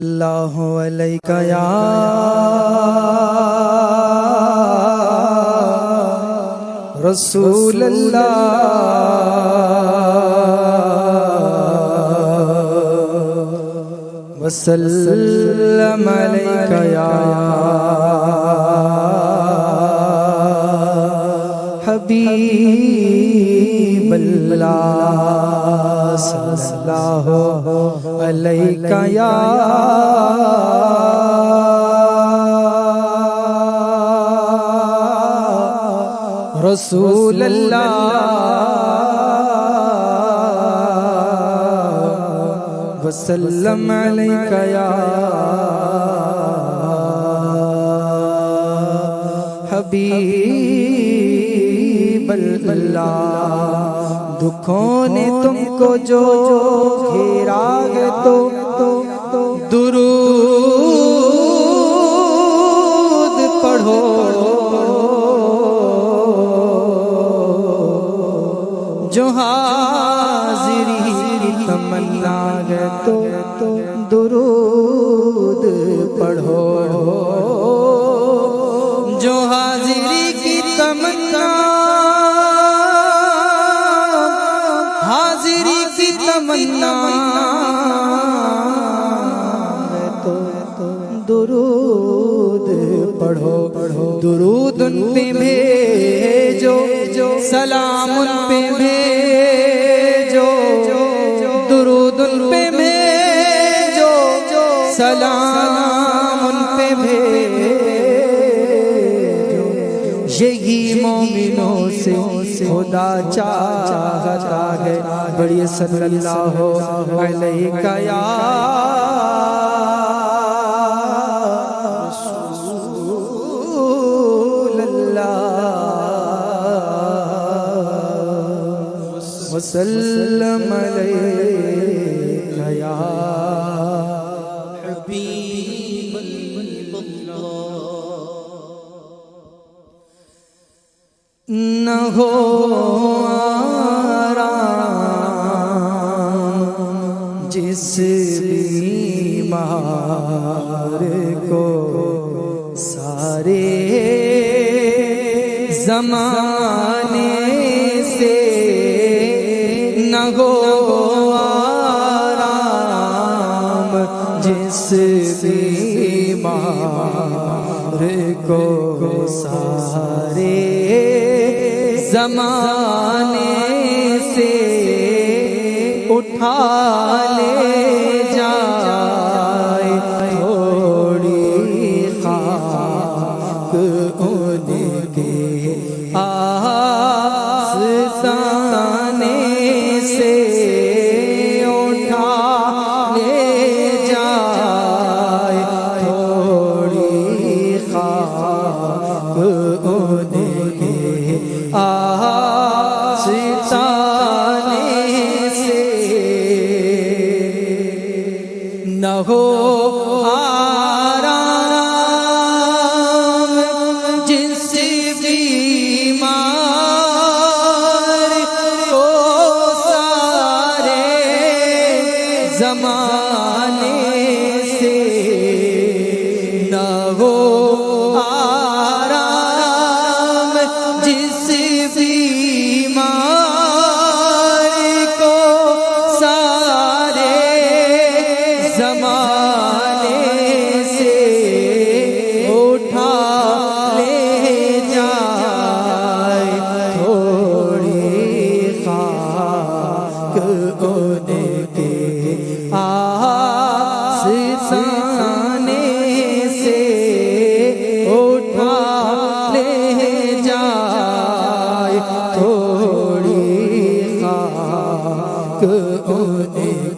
अल्लाहु अलैका या रसूल अल्लाह वसल्लम अलैका या हबीब अल्लाह सल्लल्लाहु अलैका या रसूल अल्लाह वसल्लम अलैका या हबीब अल्लाह। दुखों ने तुमको जो घेरा है तो दुरूद पढ़ो, जो हाजिरी की तमन्ना है तो दुरूद पढ़ो, जो हाजिरी की तमन्ना तो दुरूद पढ़ो, दुरूद उन पे भेजो, सलाम उन पे भेजो, दुरूद उन पे भेजो, सलाम उन पे भेजो। यही मोमिनों से खुदा चाहता है। बढ़िए सल्लल्लाहु अलैका या रसूल अल्लाह वसल्लम अलैका या हबीब अल्लाह। न हो जिस बीमार को सारे ज़माने से न हो आराम, जिस बीमार को सारे ज़माने से उठा ले जाए, थोड़ी खाक उनके आस्ताने से उठा ले जाए, थोड़ी खाक उनके न हो आराम जिस बीमार को सारे ज़माने से, न हो आराम जिस बीमार को सारे ज़माने से उठा ले जाए, थोड़ी खाक उनके आस्ताने से उठा ले जाए, थोड़ी खाक उनके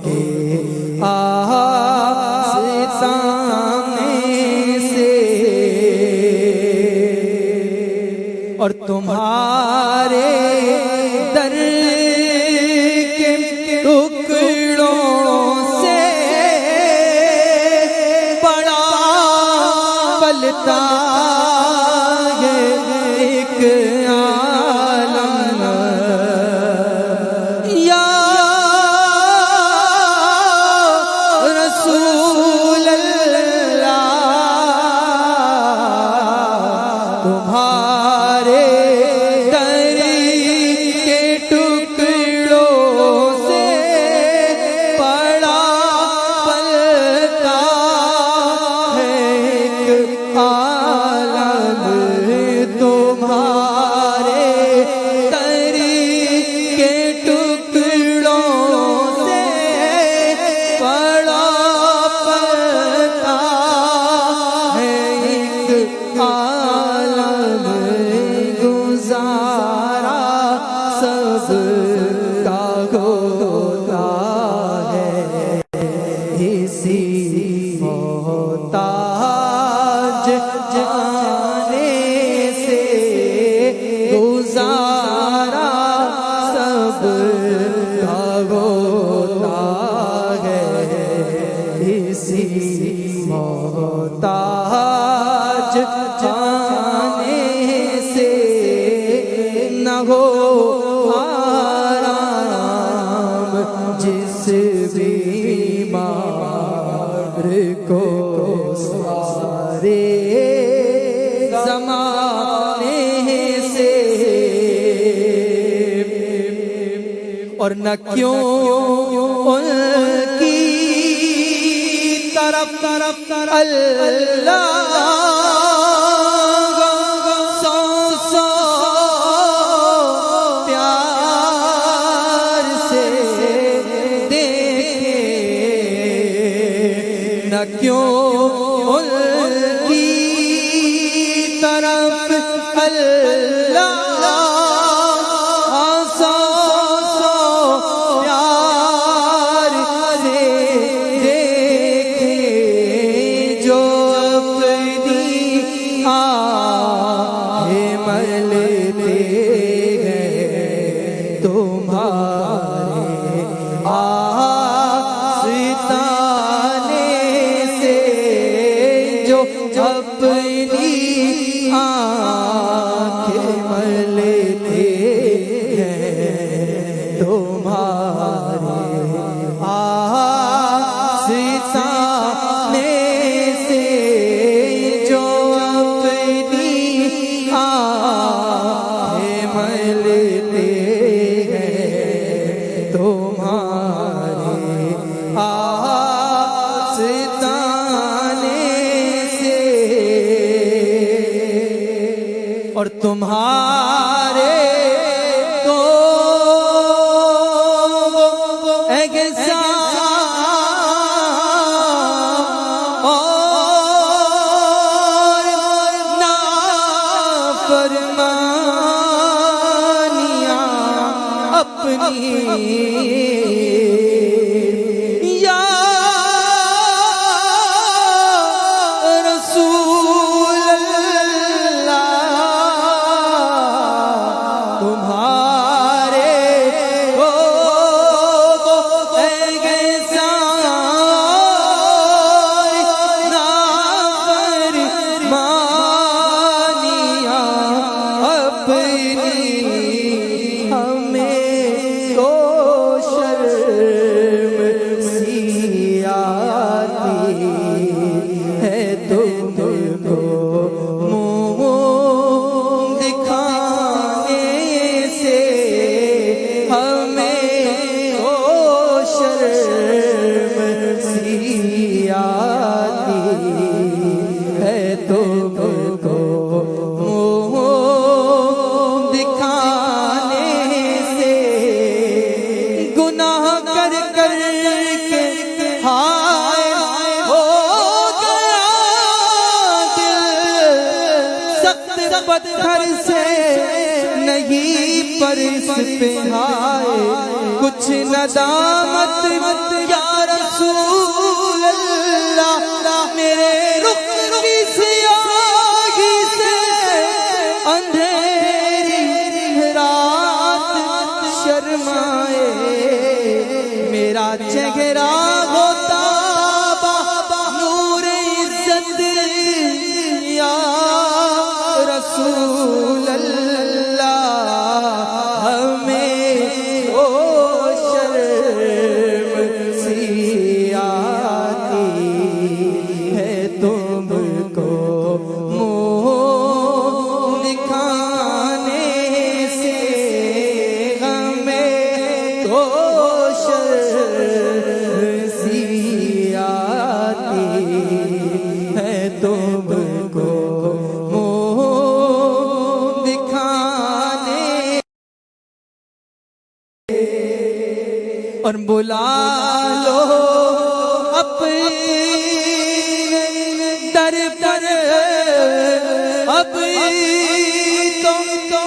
और तुम्हारे दर के टुकड़ों से बड़ा पलता है एक आलम। या रसूल मोहताज जाने से न हो आराम, जिस बीमार को सारे ज़माने से, और न क्यों उनकी तरफ अल्लाह सौ सौ प्यार से देखे, न क्यों उनकी तरफ अल्लाह तुम्हारे आस्ताने से, जो अपनी आँखें मलते हैं तुम्हारे आस्ताने से, जो अपनी आँखें मलते तुम्हारे आस्ताने से, और तुम्हारे तो एहसान और नाफरमानियां अपनी पत्थर से नहीं पर इस पे हाय कुछ नदामत या रसूल अल्लाह, मेरे रुख की स्याही से अंधेरी रात शर्माए, मेरा चेहरा होता नूर इज्जत या रसूल अल्लाह, हमें ओ शर्म सी आती है तुमको मुँह दिखाने से, हमें तो शर्म सी आती है तुमको और बुला लो अपने दर पर, अब तो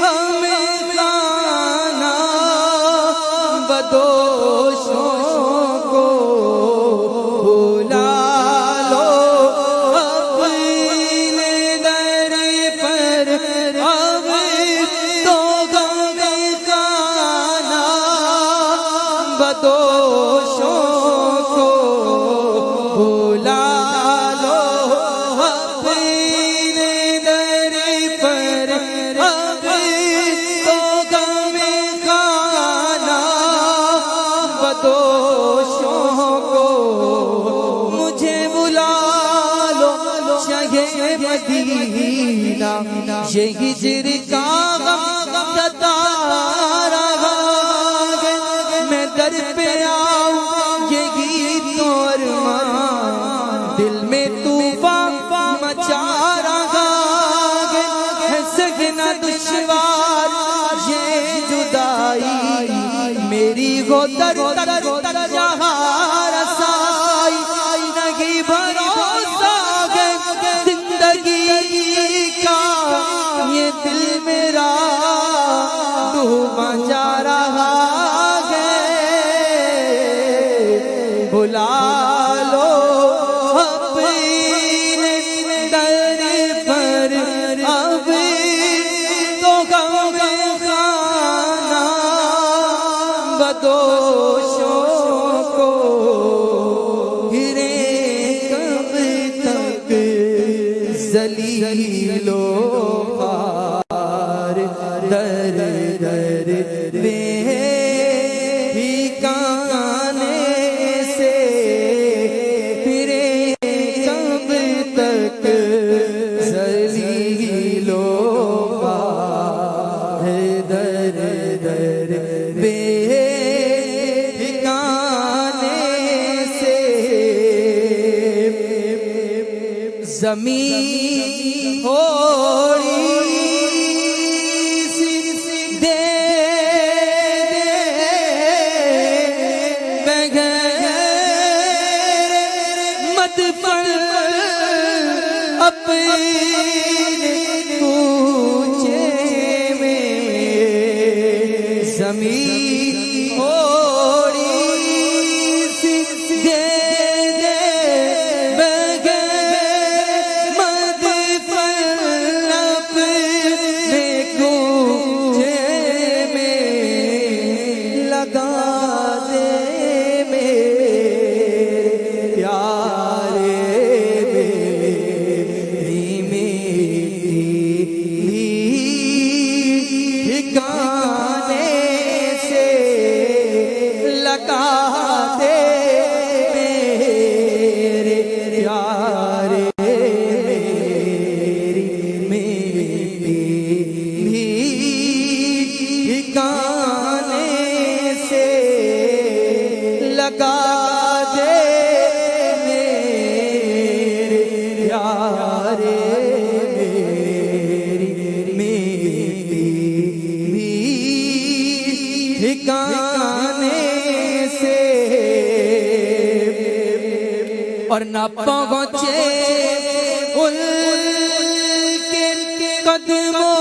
हमें खाना बदोशों को बुला लो अपने दर पर, अब तो हमें खाना बदोशों को बुला लो ये मदीना ये हिजर का गम सता रहा है। मैं दर पे आऊं यही तो अरमान दिल में तूफान मचा रहा है। सगना दुश्वार ये जुदाई मेरी हो दर दर जहाँ रसाई नहीं भरोसा जिंदगी का ये दिल मेरा डूबा जा रहा है। बुला लो अपने दर पर अब तो गम खाना बदोशों को गिरे कब तक जलीलो खार दर दर में ठिकाने से फिरे कब तक जलीलो खार दर दर में ठिकाने से। ज़मीन थोड़ी सी दे बगैर मत पर अपने कूचे में। ज़मीन थोड़ी सी दे और न पहुँचे उनके कदमों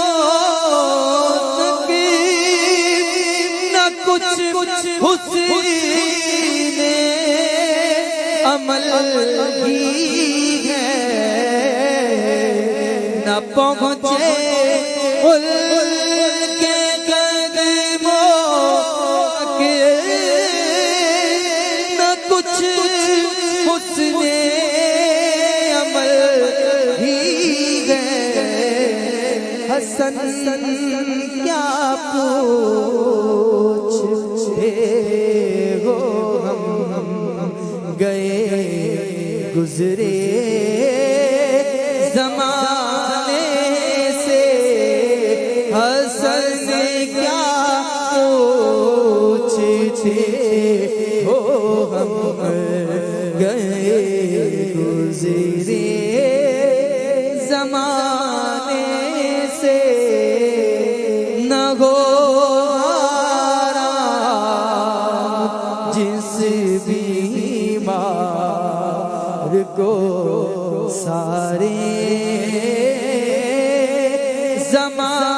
तक न कुछ हुस्न अमल ही है। न पहुँचे उनके कदमों तक न कुछ हुस्न अमल ही है। हसन क्या पूछे हो हम गए गुजरे ज़माने से। हसन क्या पूछते हो हम गए गुजरे ज़माने से। न हो जिस बीमार को सारे ज़माने